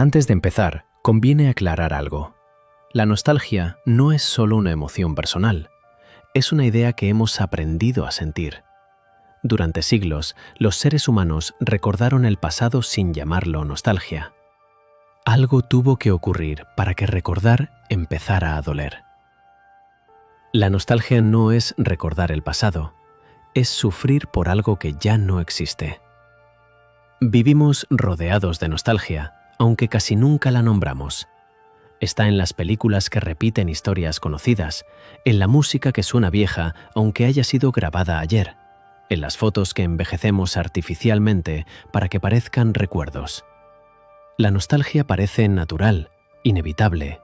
Antes de empezar, conviene aclarar algo. La nostalgia no es solo una emoción personal, es una idea que hemos aprendido a sentir. Durante siglos, los seres humanos recordaron el pasado sin llamarlo nostalgia. Algo tuvo que ocurrir para que recordar empezara a doler. La nostalgia no es recordar el pasado, es sufrir por algo que ya no existe. Vivimos rodeados de nostalgia, aunque casi nunca la nombramos. Está en las películas que repiten historias conocidas, en la música que suena vieja aunque haya sido grabada ayer, en las fotos que envejecemos artificialmente para que parezcan recuerdos. La nostalgia parece natural, inevitable,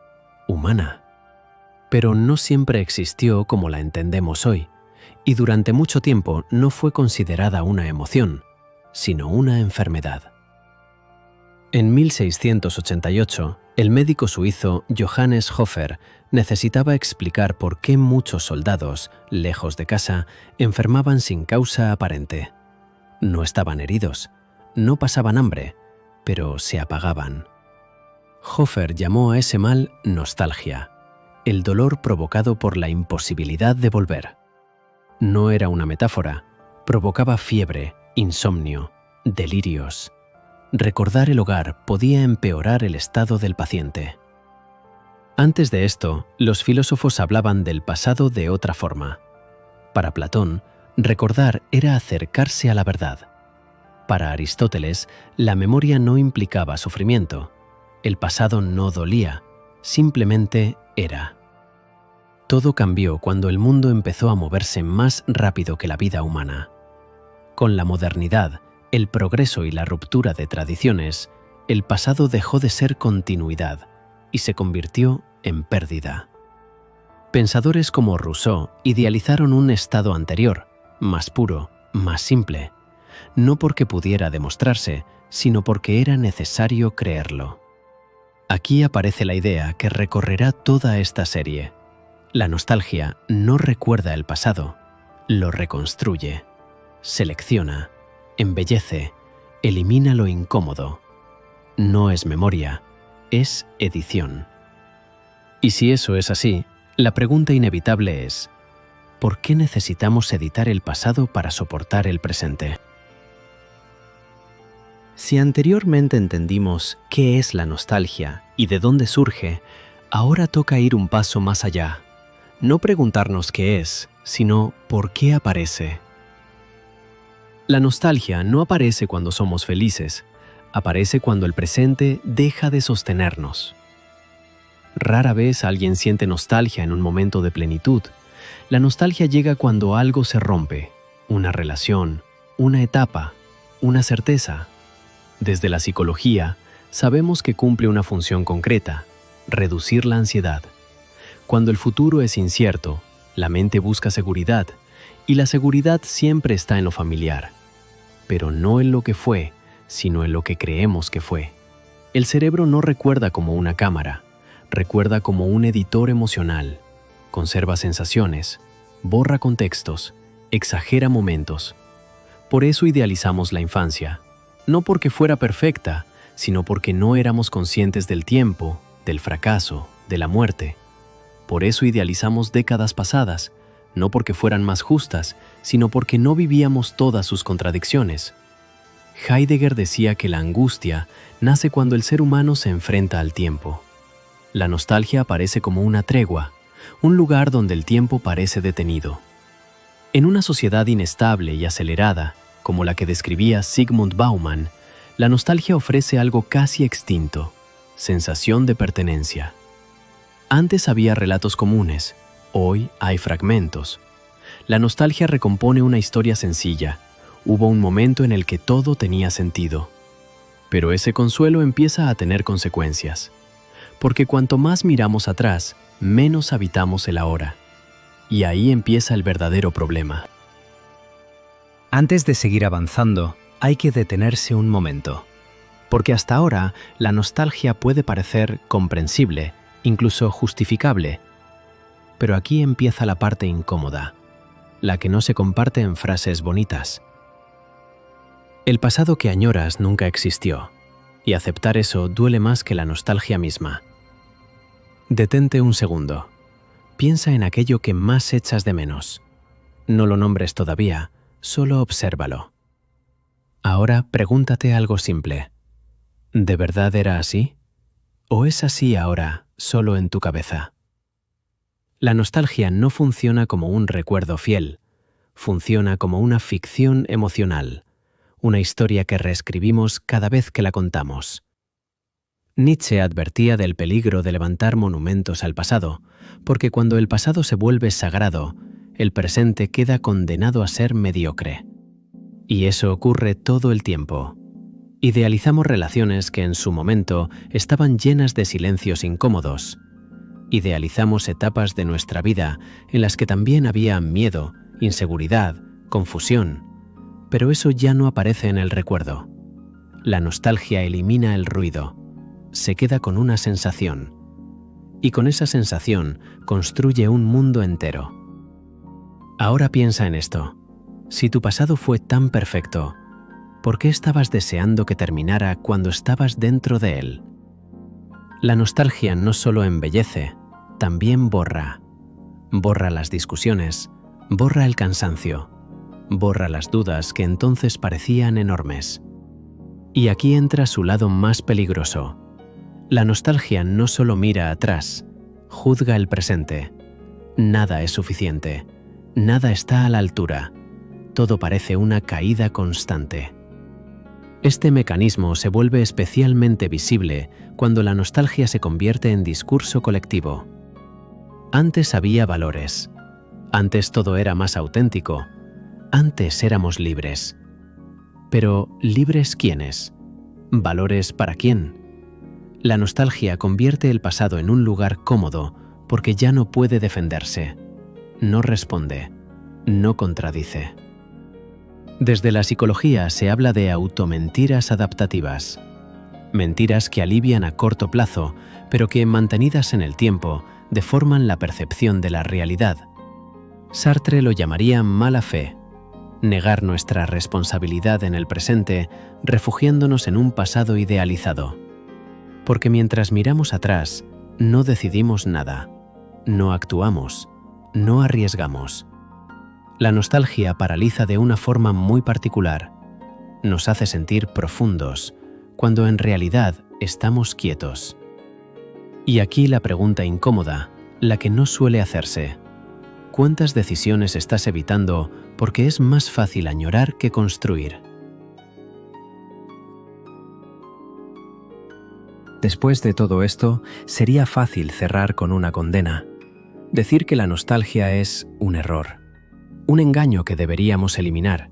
humana. Pero no siempre existió como la entendemos hoy, y durante mucho tiempo no fue considerada una emoción, sino una enfermedad. En 1688, el médico suizo Johannes Hofer necesitaba explicar por qué muchos soldados, lejos de casa, enfermaban sin causa aparente. No estaban heridos, no pasaban hambre, pero se apagaban. Hofer llamó a ese mal nostalgia, el dolor provocado por la imposibilidad de volver. No era una metáfora, provocaba fiebre, insomnio, delirios. Recordar el hogar podía empeorar el estado del paciente. Antes de esto, los filósofos hablaban del pasado de otra forma. Para Platón, recordar era acercarse a la verdad. Para Aristóteles, la memoria no implicaba sufrimiento. El pasado no dolía, simplemente era. Todo cambió cuando el mundo empezó a moverse más rápido que la vida humana. Con la modernidad, el progreso y la ruptura de tradiciones, el pasado dejó de ser continuidad y se convirtió en pérdida. Pensadores como Rousseau idealizaron un estado anterior, más puro, más simple, no porque pudiera demostrarse, sino porque era necesario creerlo. Aquí aparece la idea que recorrerá toda esta serie. La nostalgia no recuerda el pasado, lo reconstruye, selecciona, embellece, elimina lo incómodo. No es memoria, es edición. Y si eso es así, la pregunta inevitable es: ¿por qué necesitamos editar el pasado para soportar el presente? Si anteriormente entendimos qué es la nostalgia y de dónde surge, ahora toca ir un paso más allá. No preguntarnos qué es, sino por qué aparece. La nostalgia no aparece cuando somos felices, aparece cuando el presente deja de sostenernos. Rara vez alguien siente nostalgia en un momento de plenitud. La nostalgia llega cuando algo se rompe, una relación, una etapa, una certeza. Desde la psicología, sabemos que cumple una función concreta: reducir la ansiedad. Cuando el futuro es incierto, la mente busca seguridad, y la seguridad siempre está en lo familiar. Pero no en lo que fue, sino en lo que creemos que fue. El cerebro no recuerda como una cámara, recuerda como un editor emocional. Conserva sensaciones, borra contextos, exagera momentos. Por eso idealizamos la infancia, no porque fuera perfecta, sino porque no éramos conscientes del tiempo, del fracaso, de la muerte. Por eso idealizamos décadas pasadas, no porque fueran más justas, sino porque no vivíamos todas sus contradicciones. Heidegger decía que la angustia nace cuando el ser humano se enfrenta al tiempo. La nostalgia aparece como una tregua, un lugar donde el tiempo parece detenido. En una sociedad inestable y acelerada, como la que describía Zygmunt Bauman, la nostalgia ofrece algo casi extinto: sensación de pertenencia. Antes había relatos comunes, hoy hay fragmentos. La nostalgia recompone una historia sencilla. Hubo un momento en el que todo tenía sentido. Pero ese consuelo empieza a tener consecuencias. Porque cuanto más miramos atrás, menos habitamos el ahora. Y ahí empieza el verdadero problema. Antes de seguir avanzando, hay que detenerse un momento. Porque hasta ahora, la nostalgia puede parecer comprensible, incluso justificable. Pero aquí empieza la parte incómoda, la que no se comparte en frases bonitas. El pasado que añoras nunca existió. Y aceptar eso duele más que la nostalgia misma. Detente un segundo. Piensa en aquello que más echas de menos. No lo nombres todavía, solo obsérvalo. Ahora pregúntate algo simple. ¿De verdad era así? ¿O es así ahora, solo en tu cabeza? La nostalgia no funciona como un recuerdo fiel, funciona como una ficción emocional, una historia que reescribimos cada vez que la contamos. Nietzsche advertía del peligro de levantar monumentos al pasado, porque cuando el pasado se vuelve sagrado, el presente queda condenado a ser mediocre. Y eso ocurre todo el tiempo. Idealizamos relaciones que en su momento estaban llenas de silencios incómodos. Idealizamos etapas de nuestra vida en las que también había miedo, inseguridad, confusión, pero eso ya no aparece en el recuerdo. La nostalgia elimina el ruido, se queda con una sensación, y con esa sensación construye un mundo entero. Ahora piensa en esto. Si tu pasado fue tan perfecto, ¿por qué estabas deseando que terminara cuando estabas dentro de él? La nostalgia no solo embellece, también borra. Borra las discusiones, borra el cansancio, borra las dudas que entonces parecían enormes. Y aquí entra su lado más peligroso. La nostalgia no solo mira atrás, juzga el presente. Nada es suficiente, nada está a la altura, todo parece una caída constante. Este mecanismo se vuelve especialmente visible cuando la nostalgia se convierte en discurso colectivo. Antes había valores, antes todo era más auténtico, antes éramos libres. Pero ¿libres quiénes? ¿Valores para quién? La nostalgia convierte el pasado en un lugar cómodo porque ya no puede defenderse, no responde, no contradice. Desde la psicología se habla de automentiras adaptativas, mentiras que alivian a corto plazo, pero que, mantenidas en el tiempo, deforman la percepción de la realidad. Sartre lo llamaría mala fe, negar nuestra responsabilidad en el presente, refugiándonos en un pasado idealizado. Porque mientras miramos atrás, no decidimos nada, no actuamos, no arriesgamos. La nostalgia paraliza de una forma muy particular. Nos hace sentir profundos, cuando en realidad estamos quietos. Y aquí la pregunta incómoda, la que no suele hacerse. ¿Cuántas decisiones estás evitando porque es más fácil añorar que construir? Después de todo esto, sería fácil cerrar con una condena. Decir que la nostalgia es un error, un engaño que deberíamos eliminar.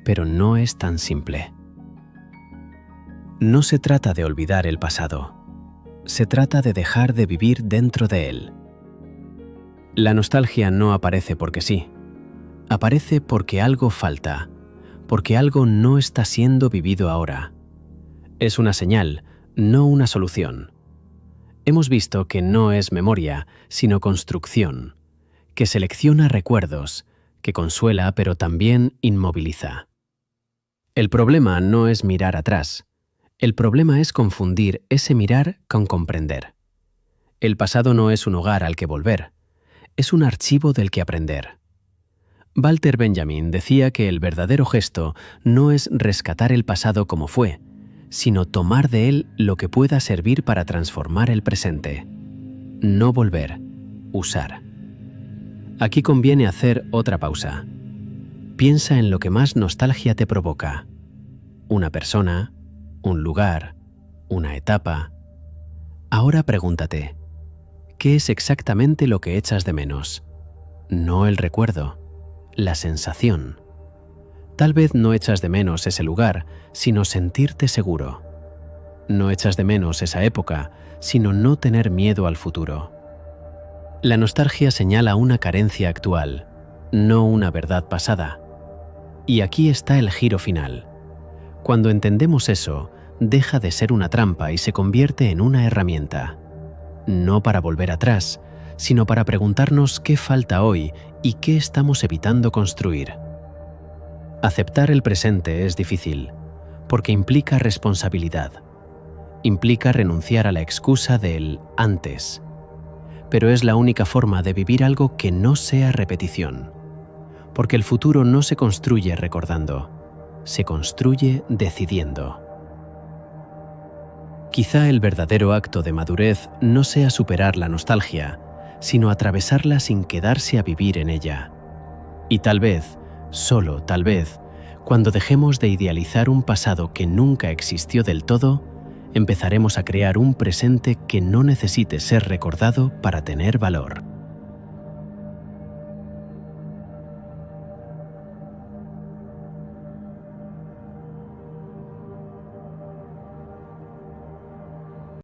Pero no es tan simple. No se trata de olvidar el pasado. Se trata de dejar de vivir dentro de él. La nostalgia no aparece porque sí. Aparece porque algo falta, porque algo no está siendo vivido ahora. Es una señal, no una solución. Hemos visto que no es memoria, sino construcción, que selecciona recuerdos, que consuela pero también inmoviliza. El problema no es mirar atrás. El problema es confundir ese mirar con comprender. El pasado no es un hogar al que volver, es un archivo del que aprender. Walter Benjamin decía que el verdadero gesto no es rescatar el pasado como fue, sino tomar de él lo que pueda servir para transformar el presente. No volver, usar. Aquí conviene hacer otra pausa. Piensa en lo que más nostalgia te provoca. Una persona, un lugar, una etapa. Ahora pregúntate, ¿qué es exactamente lo que echas de menos? No el recuerdo, la sensación. Tal vez no echas de menos ese lugar, sino sentirte seguro. No echas de menos esa época, sino no tener miedo al futuro. La nostalgia señala una carencia actual, no una verdad pasada. Y aquí está el giro final. Cuando entendemos eso, deja de ser una trampa y se convierte en una herramienta. No para volver atrás, sino para preguntarnos qué falta hoy y qué estamos evitando construir. Aceptar el presente es difícil, porque implica responsabilidad, implica renunciar a la excusa del antes, pero es la única forma de vivir algo que no sea repetición, porque el futuro no se construye recordando, se construye decidiendo. Quizá el verdadero acto de madurez no sea superar la nostalgia, sino atravesarla sin quedarse a vivir en ella. Y tal vez, solo tal vez, cuando dejemos de idealizar un pasado que nunca existió del todo, empezaremos a crear un presente que no necesite ser recordado para tener valor.